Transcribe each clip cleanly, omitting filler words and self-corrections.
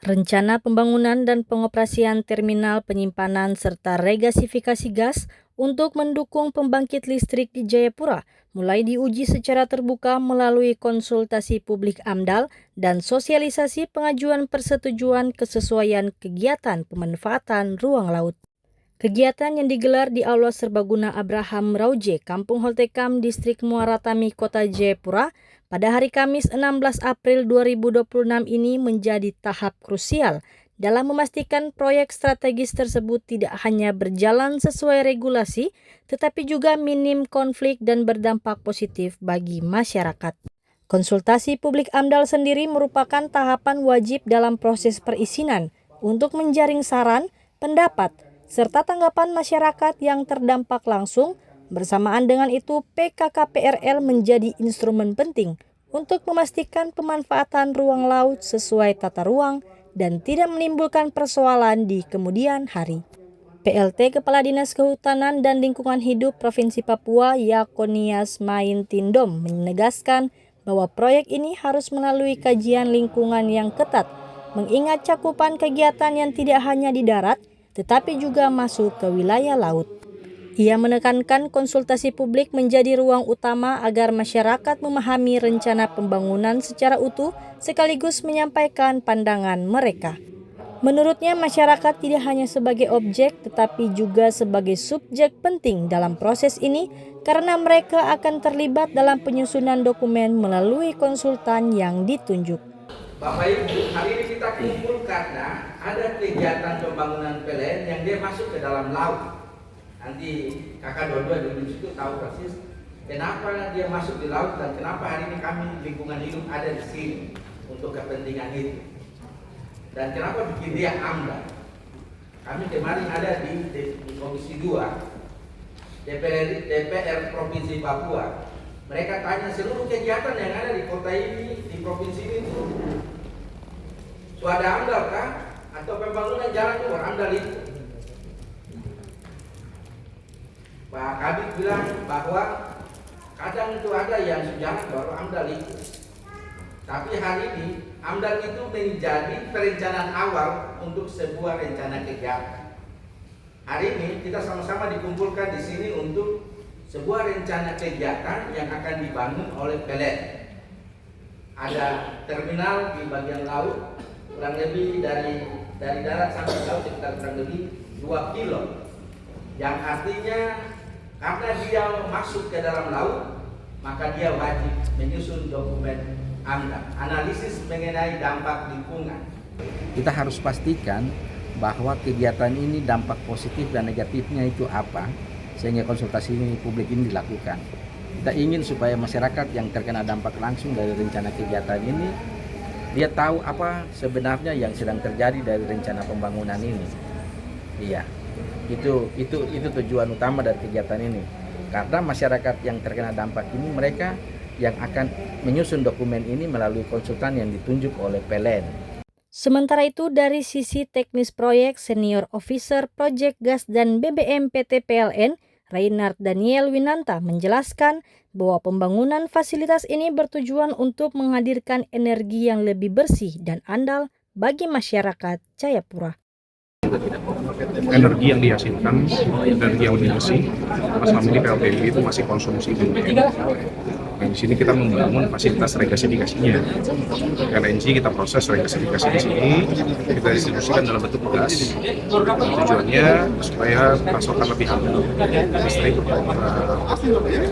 Rencana pembangunan dan pengoperasian terminal penyimpanan serta regasifikasi gas untuk mendukung pembangkit listrik di Jayapura mulai diuji secara terbuka melalui konsultasi publik AMDAL dan sosialisasi pengajuan persetujuan kesesuaian kegiatan pemanfaatan ruang laut. Kegiatan yang digelar di Aula Serbaguna Abraham Rauje, Kampung Holtekam, Distrik Muara Tami, Kota Jayapura, pada hari Kamis 16 April 2026 ini menjadi tahap krusial dalam memastikan proyek strategis tersebut tidak hanya berjalan sesuai regulasi, tetapi juga minim konflik dan berdampak positif bagi masyarakat. Konsultasi publik AMDAL sendiri merupakan tahapan wajib dalam proses perizinan untuk menjaring saran, pendapat, serta tanggapan masyarakat yang terdampak langsung. Bersamaan dengan itu, PKKPRL menjadi instrumen penting untuk memastikan pemanfaatan ruang laut sesuai tata ruang dan tidak menimbulkan persoalan di kemudian hari. PLT Kepala Dinas Kehutanan dan Lingkungan Hidup Provinsi Papua Yakonias Main Tindom menegaskan bahwa proyek ini harus melalui kajian lingkungan yang ketat, mengingat cakupan kegiatan yang tidak hanya di darat, tetapi juga masuk ke wilayah laut. Ia menekankan konsultasi publik menjadi ruang utama agar masyarakat memahami rencana pembangunan secara utuh sekaligus menyampaikan pandangan mereka. Menurutnya, masyarakat tidak hanya sebagai objek tetapi juga sebagai subjek penting dalam proses ini karena mereka akan terlibat dalam penyusunan dokumen melalui konsultan yang ditunjuk. Bapak Ibu, hari ini kita kumpulkan ada kegiatan pembangunan PLN yang dia masuk ke dalam laut. Nanti kakak dua-dua di situ tahu persis kenapa dia masuk di laut dan kenapa hari ini kami lingkungan hidup ada di sini untuk kepentingan itu. Dan kenapa bikin dia AMDAL? Kami kemarin ada di Komisi 2 DPR Provinsi Papua. Mereka tanya seluruh kegiatan yang ada di kota ini, di provinsi ini itu sudah AMDAL kah? Atau pembangunan jalan keluar AMDAL itu? Pak Kabit bilang bahwa kadang itu ada yang sejalan baru AMDAL itu. Tapi hari ini AMDAL itu menjadi perencanaan awal untuk sebuah rencana kegiatan. Hari ini kita sama-sama dikumpulkan di sini untuk sebuah rencana kegiatan yang akan dibangun oleh PLN. Ada terminal di bagian laut, kurang lebih dari darat sampai laut sekitar kurang lebih 2 kilo. Yang artinya karena dia masuk ke dalam laut, maka dia wajib menyusun dokumen AMDAL, analisis mengenai dampak lingkungan. Kita harus pastikan bahwa kegiatan ini dampak positif dan negatifnya itu apa, sehingga konsultasi publik ini dilakukan. Kita ingin supaya masyarakat yang terkena dampak langsung dari rencana kegiatan ini, dia tahu apa sebenarnya yang sedang terjadi dari rencana pembangunan ini. Iya, itu tujuan utama dari kegiatan ini. Karena masyarakat yang terkena dampak ini mereka yang akan menyusun dokumen ini melalui konsultan yang ditunjuk oleh PLN. Sementara itu, dari sisi teknis proyek, Senior Officer Project Gas dan BBM PT PLN, Reinhard Daniel Winanta menjelaskan bahwa pembangunan fasilitas ini bertujuan untuk menghadirkan energi yang lebih bersih dan andal bagi masyarakat Jayapura. Energi yang dihasilkan, energi yang lebih bersih, karena selama ini PLTU itu masih konsumsi BBM. Nah, di sini kita membangun fasilitas regasifikasinya. LNG kita proses regasifikasi di sini, kita distribusikan dalam bentuk gas. Tujuannya supaya pasokan lebih aman, listrik,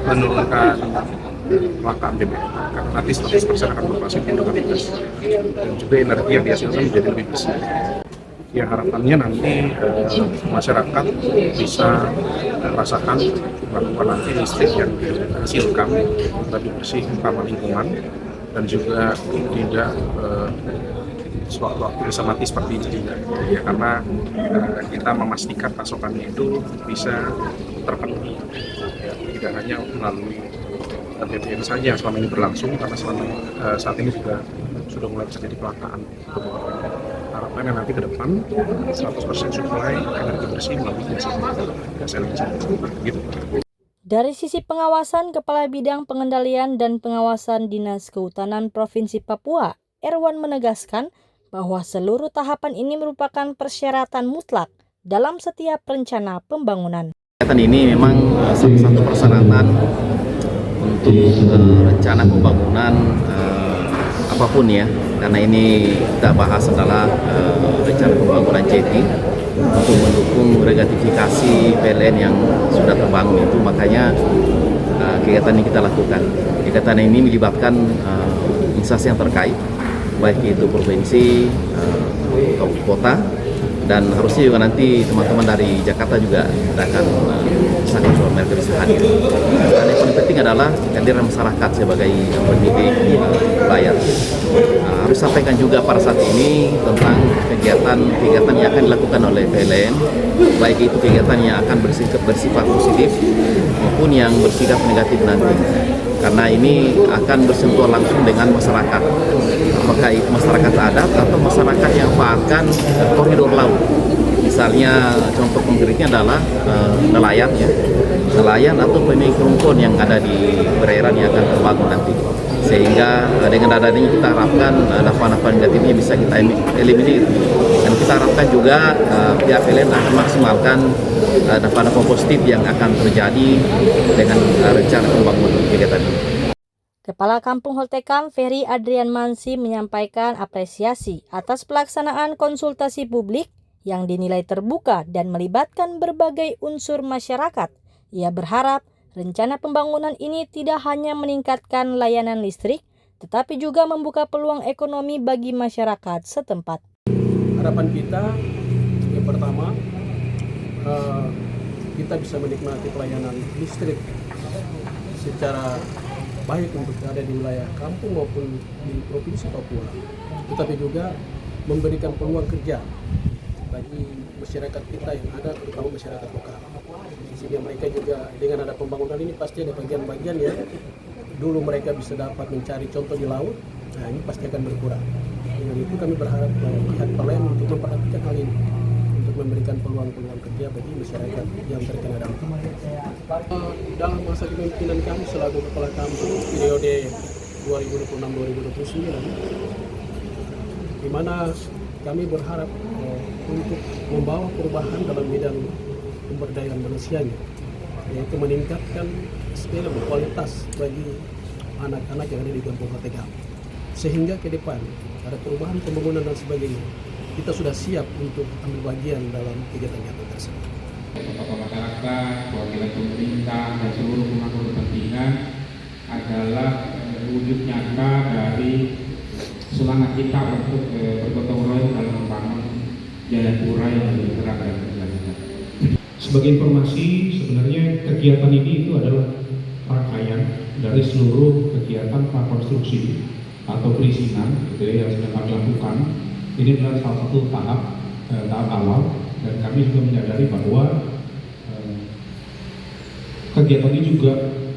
menurunkan kelangkaan BBM. Karena nanti 100% akan berbasis menggunakan gas. Dan juga energi yang dihasilkan menjadi lebih bersih. Ya harapannya nanti masyarakat bisa rasakan melakukan nanti listrik yang dihasilkan lebih bersih, ramah lingkungan, dan juga tidak sewaktu-waktu bisa mati seperti ini juga. Ya, karena kita memastikan pasokannya itu bisa terpenuhi, ya, tidak hanya melalui BBM saja selama ini berlangsung, karena saat ini juga sudah mulai terjadi kelangkaan. Harapannya nanti ke depan 100% supply energi bersih melalui gas LNG gitu. Dari sisi pengawasan, Kepala Bidang Pengendalian dan Pengawasan Dinas Kehutanan Provinsi Papua, Erwan menegaskan bahwa seluruh tahapan ini merupakan persyaratan mutlak dalam setiap rencana pembangunan. Kegiatan ini memang salah satu persyaratan untuk rencana pembangunan apapun ya, karena ini kita bahas adalah rencana pembangunan JT untuk mendukung regratifikasi PLN yang sudah terbangun itu, makanya kegiatan ini kita lakukan. Kegiatan ini melibatkan instansi yang terkait, baik itu provinsi, kota, dan harusnya juga nanti teman-teman dari Jakarta juga akan sangat mereka bisa hadir. Dan yang paling penting adalah kehadiran masyarakat sebagai pendidik rakyat. Harus sampaikan juga pada saat ini tentang kegiatan yang akan dilakukan oleh PLN, baik itu kegiatan yang akan bersifat positif maupun yang bersifat negatif nanti. Karena ini akan bersentuhan langsung dengan masyarakat, apakah itu masyarakat adat atau masyarakat yang memanfaatkan koridor laut. Misalnya contoh konkretnya adalah nelayan ya, nelayan atau pemilik rumpun yang ada di perairan yang akan terbangun nanti. Sehingga dengan adanya kita harapkan nafas-nafas negatifnya bisa kita eliminir, dan kita harapkan juga pihak PLN akan maksimalkan nafas-nafas positif yang akan terjadi dengan rencana pembangunan kegiatan ini. Kepala Kampung Holtekam Ferry Adrian Mansi menyampaikan apresiasi atas pelaksanaan konsultasi publik yang dinilai terbuka dan melibatkan berbagai unsur masyarakat. Ia berharap rencana pembangunan ini tidak hanya meningkatkan layanan listrik, tetapi juga membuka peluang ekonomi bagi masyarakat setempat. Harapan kita yang pertama, kita bisa menikmati pelayanan listrik secara baik untuk ada di wilayah kampung maupun di Provinsi Papua, tetapi juga memberikan peluang kerja bagi masyarakat kita yang ada, terutama masyarakat lokal. Sehingga mereka juga dengan ada pembangunan ini pasti ada bagian-bagian yang dulu mereka bisa dapat mencari contoh di laut, nah ini pasti akan berkurang. Dengan itu kami berharap pihak PLN untuk memperhatikan hal ini, untuk memberikan peluang-peluang kerja bagi masyarakat yang terkena dampak. Dalam masa kepemimpinan kami selaku Kepala Kampung periode 2026-2029, di mana kami berharap untuk membawa perubahan dalam bidang pemberdayaan manusianya, yaitu meningkatkan SDM berkualitas bagi anak-anak yang ada di Kampung Holtekam, sehingga ke depan ada perubahan pembangunan dan sebagainya, kita sudah siap untuk ambil bagian dalam kegiatan-kegiatan tersebut. Tokoh masyarakat, perwakilan pemerintah, dan seluruh pemangku kepentingan adalah wujud nyata dari semangat kita untuk bergotong royong dalam membangun Jayapura yang lebih terang dan berkelanjutan. Sebagai informasi, sebenarnya kegiatan ini itu adalah rangkaian dari seluruh kegiatan prakonstruksi atau perizinan gitu ya, yang sedang kami lakukan. Ini adalah salah satu tahap awal, dan kami juga menyadari bahwa kegiatan ini juga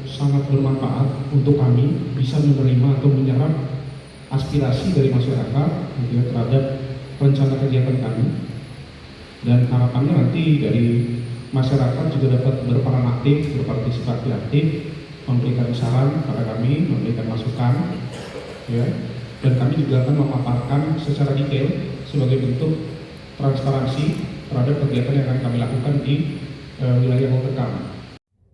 sangat bermanfaat untuk kami bisa menerima atau menyerap aspirasi dari masyarakat gitu ya, terhadap rencana kegiatan kami, dan harapannya nanti dari masyarakat juga dapat berperan aktif, berpartisipasi aktif, memberikan saran pada kami, memberikan masukan, ya, dan kami juga akan memaparkan secara detail sebagai bentuk transparansi terhadap kegiatan yang akan kami lakukan di wilayah Holtekam.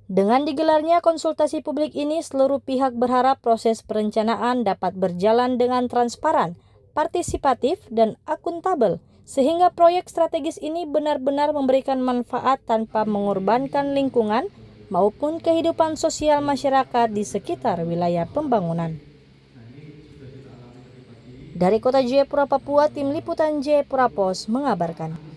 Dengan digelarnya konsultasi publik ini, seluruh pihak berharap proses perencanaan dapat berjalan dengan transparan, partisipatif, dan akuntabel, sehingga proyek strategis ini benar-benar memberikan manfaat tanpa mengorbankan lingkungan maupun kehidupan sosial masyarakat di sekitar wilayah pembangunan. Dari Kota Jayapura, Papua, Tim Liputan Jayapura Pos mengabarkan.